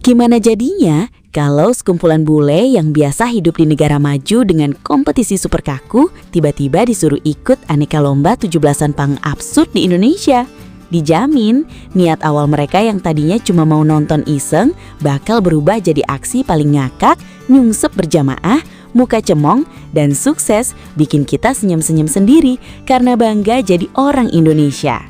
Gimana jadinya kalau sekumpulan bule yang biasa hidup di negara maju dengan kompetisi super kaku tiba-tiba disuruh ikut aneka lomba 17-an pang absurd di Indonesia? Dijamin, niat awal mereka yang tadinya cuma mau nonton iseng bakal berubah jadi aksi paling ngakak, nyungsep berjamaah, muka cemong, dan sukses bikin kita senyum-senyum sendiri karena bangga jadi orang Indonesia.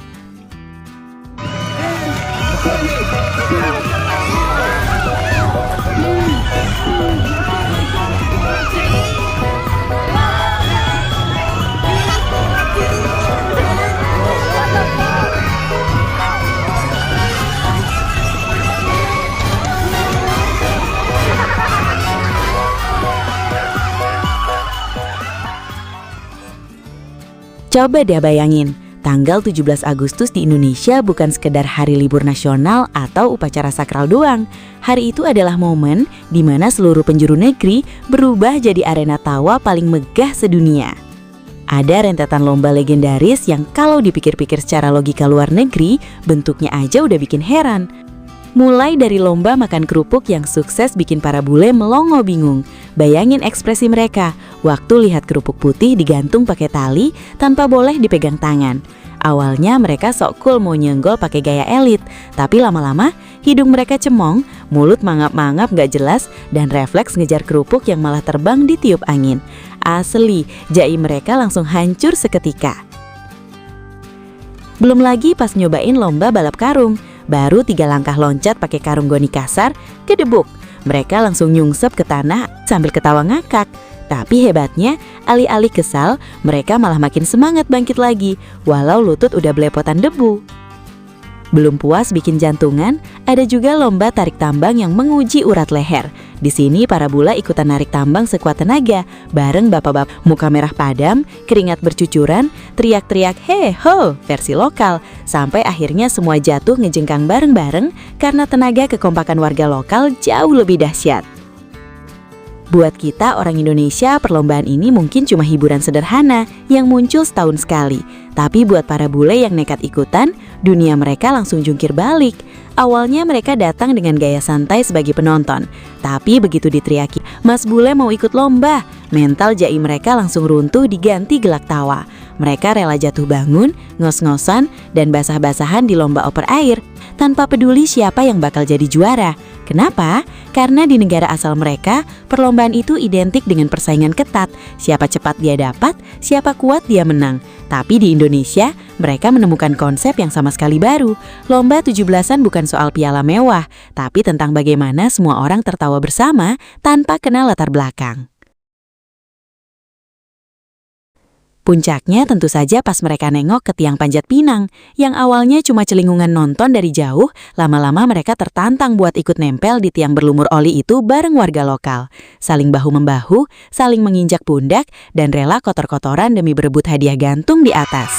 Coba deh bayangin, tanggal 17 Agustus di Indonesia bukan sekedar hari libur nasional atau upacara sakral doang. Hari itu adalah momen di mana seluruh penjuru negeri berubah jadi arena tawa paling megah sedunia. Ada rentetan lomba legendaris yang kalau dipikir-pikir secara logika luar negeri, bentuknya aja udah bikin heran. Mulai dari lomba makan kerupuk yang sukses bikin para bule melongo bingung. Bayangin ekspresi mereka waktu lihat kerupuk putih digantung pakai tali tanpa boleh dipegang tangan. Awalnya mereka sok cool mau nyenggol pakai gaya elit, tapi lama-lama hidung mereka cemong, mulut mangap-mangap gak jelas, dan refleks ngejar kerupuk yang malah terbang ditiup angin. Asli, jai mereka langsung hancur seketika. Belum lagi pas nyobain lomba balap karung. Baru 3 langkah loncat pakai karung goni kasar, kedebuk. Mereka langsung nyungsep ke tanah sambil ketawa ngakak. Tapi hebatnya, alih-alih kesal, mereka malah makin semangat bangkit lagi, walau lutut udah belepotan debu. Belum puas bikin jantungan, ada juga lomba tarik tambang yang menguji urat leher. Di sini para bule ikutan narik tambang sekuat tenaga, bareng bapak-bapak muka merah padam, keringat bercucuran, teriak-teriak "he ho" versi lokal, sampai akhirnya semua jatuh ngejengkang bareng-bareng karena tenaga kekompakan warga lokal jauh lebih dahsyat. Buat kita orang Indonesia, perlombaan ini mungkin cuma hiburan sederhana yang muncul setahun sekali. Tapi buat para bule yang nekat ikutan, dunia mereka langsung jungkir balik. Awalnya mereka datang dengan gaya santai sebagai penonton. Tapi begitu diteriaki, "Mas bule mau ikut lomba," mental jai mereka langsung runtuh diganti gelak tawa. Mereka rela jatuh bangun, ngos-ngosan, dan basah-basahan di lomba oper air, tanpa peduli siapa yang bakal jadi juara. Kenapa? Karena di negara asal mereka, perlombaan itu identik dengan persaingan ketat. Siapa cepat dia dapat, siapa kuat dia menang. Tapi di Indonesia, mereka menemukan konsep yang sama sekali baru. Lomba 17-an bukan soal piala mewah, tapi tentang bagaimana semua orang tertawa bersama tanpa kenal latar belakang. Puncaknya tentu saja pas mereka nengok ke tiang panjat pinang. Yang awalnya cuma celingungan nonton dari jauh, lama-lama mereka tertantang buat ikut nempel di tiang berlumur oli itu bareng warga lokal. Saling bahu-membahu, saling menginjak pundak, dan rela kotor-kotoran demi berebut hadiah gantung di atas.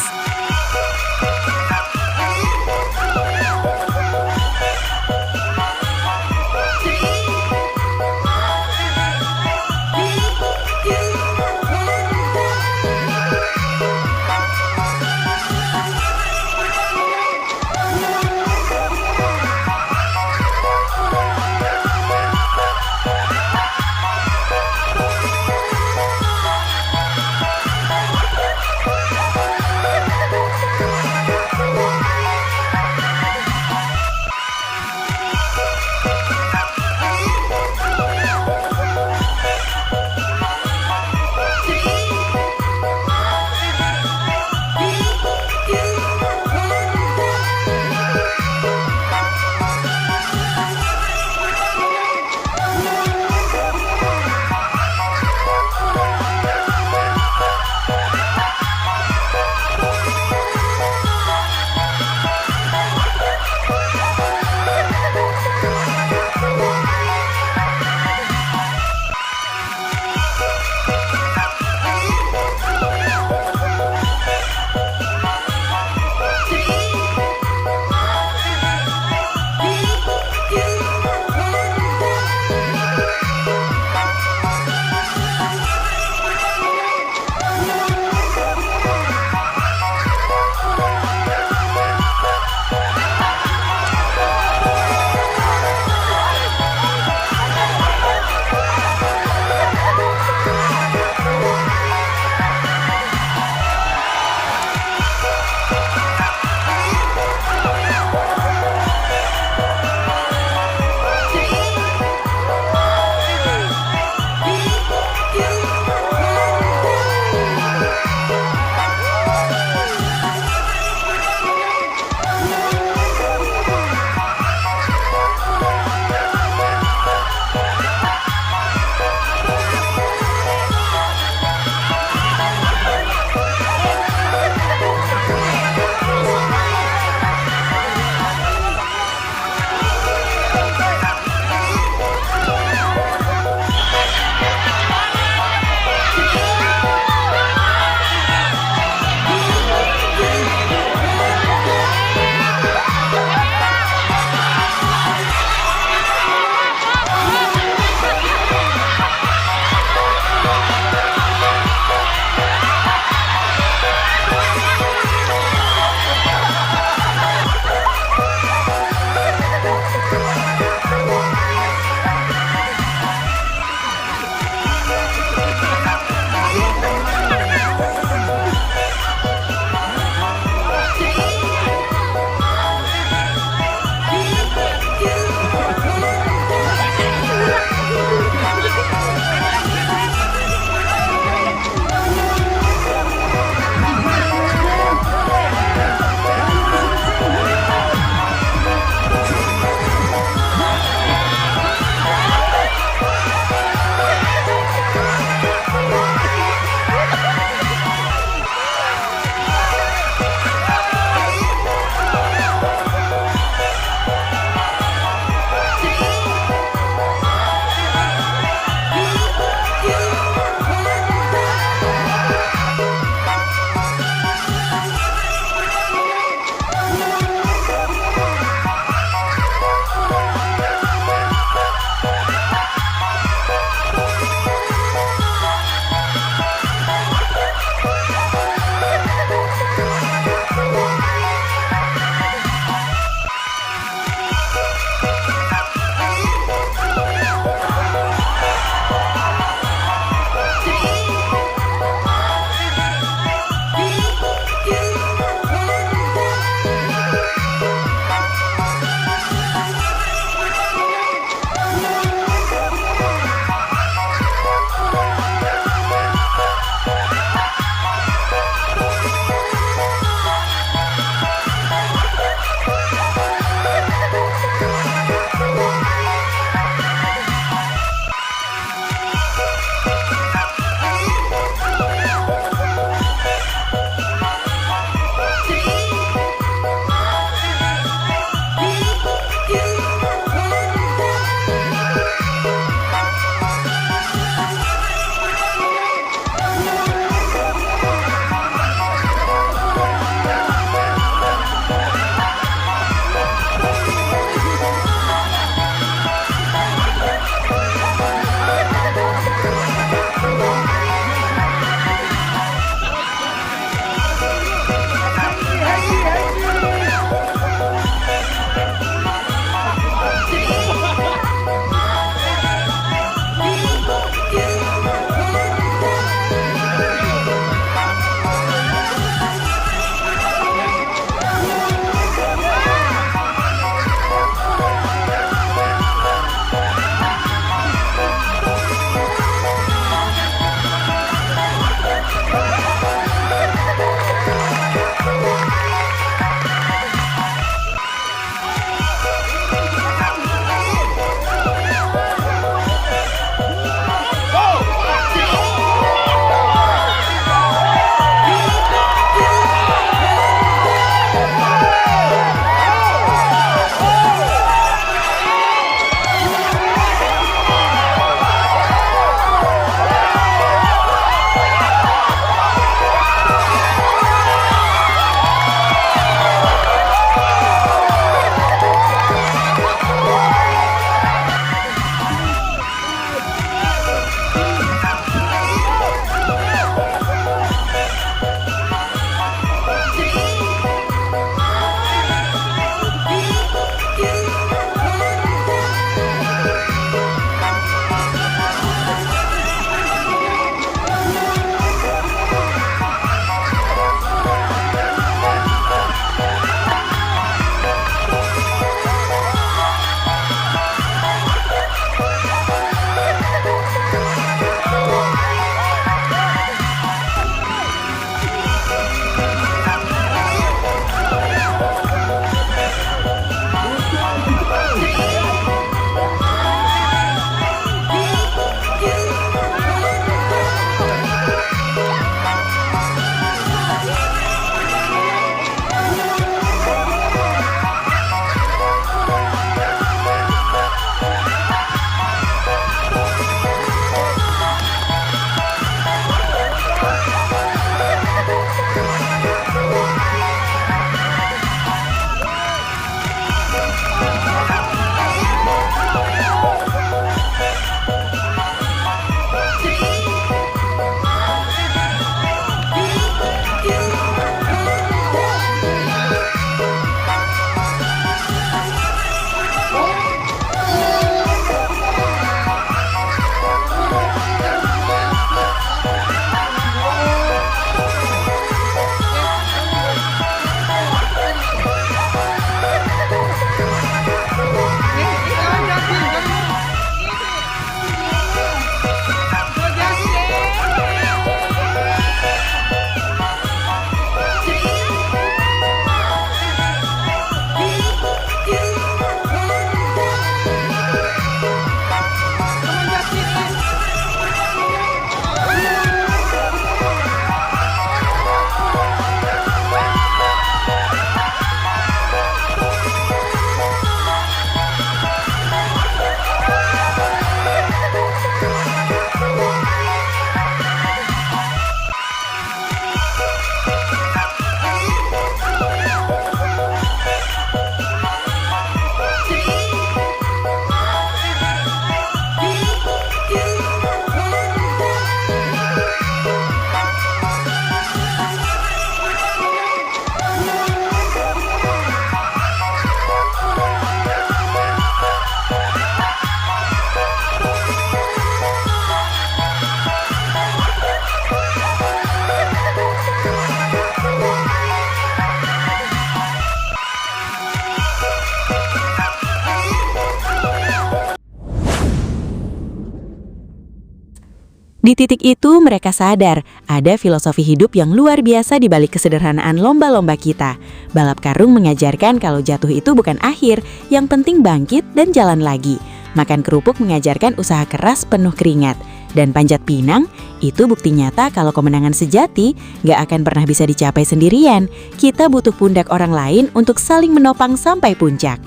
Di titik itu mereka sadar ada filosofi hidup yang luar biasa di balik kesederhanaan lomba-lomba kita. Balap karung mengajarkan kalau jatuh itu bukan akhir, yang penting bangkit dan jalan lagi. Makan kerupuk mengajarkan usaha keras penuh keringat. Dan panjat pinang itu bukti nyata kalau kemenangan sejati gak akan pernah bisa dicapai sendirian. Kita butuh pundak orang lain untuk saling menopang sampai puncak.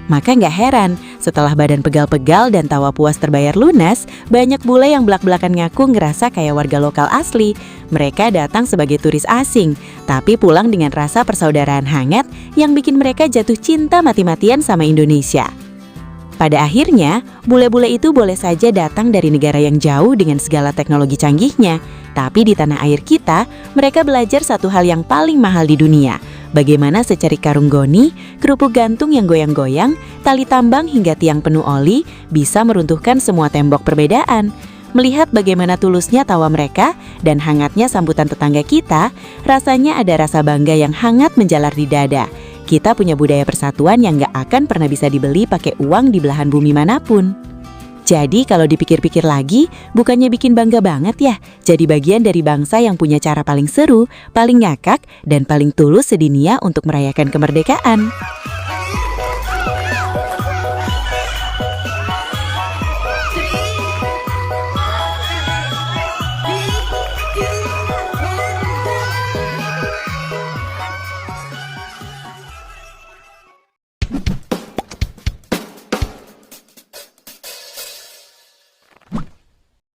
Maka gak heran, setelah badan pegal-pegal dan tawa puas terbayar lunas, banyak bule yang belak-belakan ngaku ngerasa kayak warga lokal asli. Mereka datang sebagai turis asing, tapi pulang dengan rasa persaudaraan hangat yang bikin mereka jatuh cinta mati-matian sama Indonesia. Pada akhirnya, bule-bule itu boleh saja datang dari negara yang jauh dengan segala teknologi canggihnya. Tapi di tanah air kita, mereka belajar satu hal yang paling mahal di dunia. Bagaimana secarik karung goni, kerupuk gantung yang goyang-goyang, tali tambang hingga tiang penuh oli bisa meruntuhkan semua tembok perbedaan. Melihat bagaimana tulusnya tawa mereka dan hangatnya sambutan tetangga kita, rasanya ada rasa bangga yang hangat menjalar di dada. Kita punya budaya persatuan yang gak akan pernah bisa dibeli pakai uang di belahan bumi manapun. Jadi kalau dipikir-pikir lagi, bukannya bikin bangga banget ya, jadi bagian dari bangsa yang punya cara paling seru, paling ngakak, dan paling tulus sedunia untuk merayakan kemerdekaan.